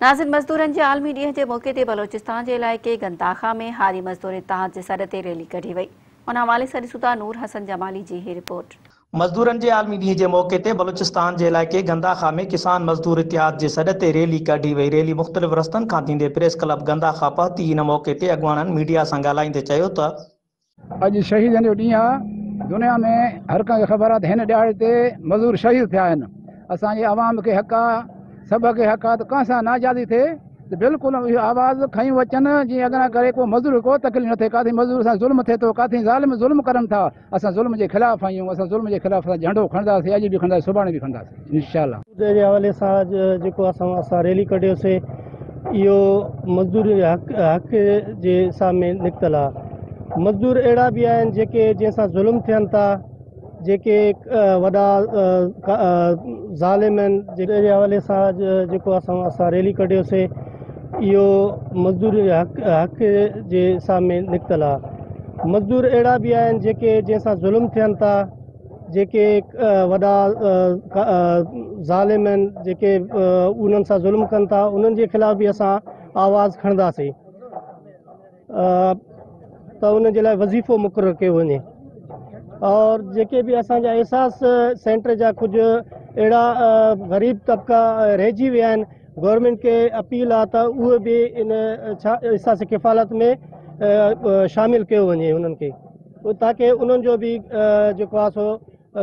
नाज़िन मज़दूरनि जे आलमी ॾींहं जे मौक़े ते बलोचिस्तान जे इलाइक़े गंदाखा में हारी मज़दूर इत्तेहाद जे सॾ ते रैली कढी वई। उन हवाले सां ॾिसूं था नूर हसन जमाली जी ही रिपोर्ट। मज़दूरनि जे आलमी ॾींहं जे मौक़े ते बलोचिस्तान जे इलाइक़े गंदाखा में किसान मज़दूर इत्तेहाद जे सॾ ते रैली कढी वई। रैली मुख़्तलिफ़ रस्तनि खां थींदे प्रेस क्लब गंदाखा पहुती। इन मौक़े ते अॻवाननि मीडिया सां ॻाल्हाईंदे चयो त अॼु शहीदनि जो ॾींहुं आहे। दुनिया में हर कंहिंखे ख़बर आहे त हिन ॾियारे ते मज़दूर शहीद थिया आहिनि। असांजे आवाम खे हक़ आहे, सभ खे हक़ आहे त कंहिं सां नाजादी थिए त बिल्कुलु इहो आवाज़ खयूं अचनि जीअं अॻियां करे को मज़दूर को तकलीफ़ न थिए। काथे मज़दूर सां ज़ुल्म थिए थो, काथे ज़ालिम ज़ुल्म करनि था। असां ज़ुल्म जे ख़िलाफ़ आहियूं। असां ज़ुल्म जे ख़िलाफ़ झंडो खणंदासीं, अॼु बि खणंदासीं, सुभाणे बि खणंदासीं इंशाअल्लाह। जे हवाले सां जेको असां रैली कढियोसीं, इहो मज़दूर हक़ जे सामने निकितल आहे। मज़दूर अहिड़ा बि आहिनि जेके जंहिंसां ज़ुल्म थियनि था, जेके वॾा ज़ालिम आहिनि। जे हवाले सां जेको असां रैली कढियोसीं, इहो मज़दूर हक़ जे सामने निकितल आहे। मज़दूर अहिड़ा बि आहिनि जेके जंहिंसां ज़ुल्म थियनि था, जेके वॾा ज़ालिम आहिनि, जेके उन्हनि सां ज़ुल्म कनि था, उन्हनि जे ख़िलाफ़ बि असां आवाज़ खणंदासीं त उन जे लाइ वज़ीफ़ो मुक़ररु कयो वञे। और जेके बि असांजा एहसास सेंटर जा कुझु अहिड़ा ग़रीब तबका रहिजी विया आहिनि, गवर्नमेंट खे अपील आहे त उहे बि इन एहसास किफ़ालत में शामिलु कयो वञे उन्हनि खे, ताकी उन्हनि जो बि जेको आहे सो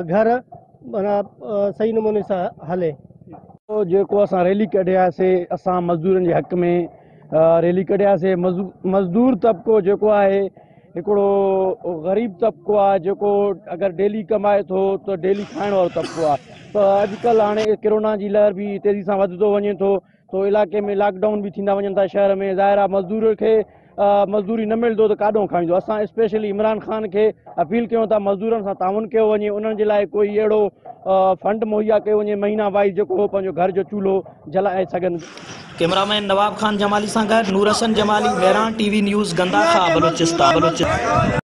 घर माना सही नमूने सां हले। जेको असां रैली कढियासीं, असां मज़दूरनि जे हक़ में रैली कढियासीं। मज़दूर तबिको जेको आहे हिकिड़ो ग़रीब तबिको आहे, जेको अगरि डेली कमाए थो त डेली खाइण वारो तबिको आहे। त अॼुकल्ह हाणे कोरोना जी लहर बि तेज़ी सां वधंदो वञे थो, तो इलाइक़े में लॉकडाउन बि थींदा वञनि था शहर में। ज़ाहिर आहे मज़दूर खे मज़दूरी न मिलंदो त काॾों खाईंदो। असां स्पेशली इमरान ख़ान खे अपील कयूं था मज़दूरनि सां ताउन कयो वञे, उन्हनि जे लाइ कोई अहिड़ो फंड मुहैया कयो वञे महीना वाइज, जेको हो पंहिंजो घर जो चूल्हो जलाए सघनि। कैमरामैन नवाब खान जमाली सां गॾु नूर हसन जमाली, वैरान टीवी न्यूज़ गंदाखा बलोचिस्तान।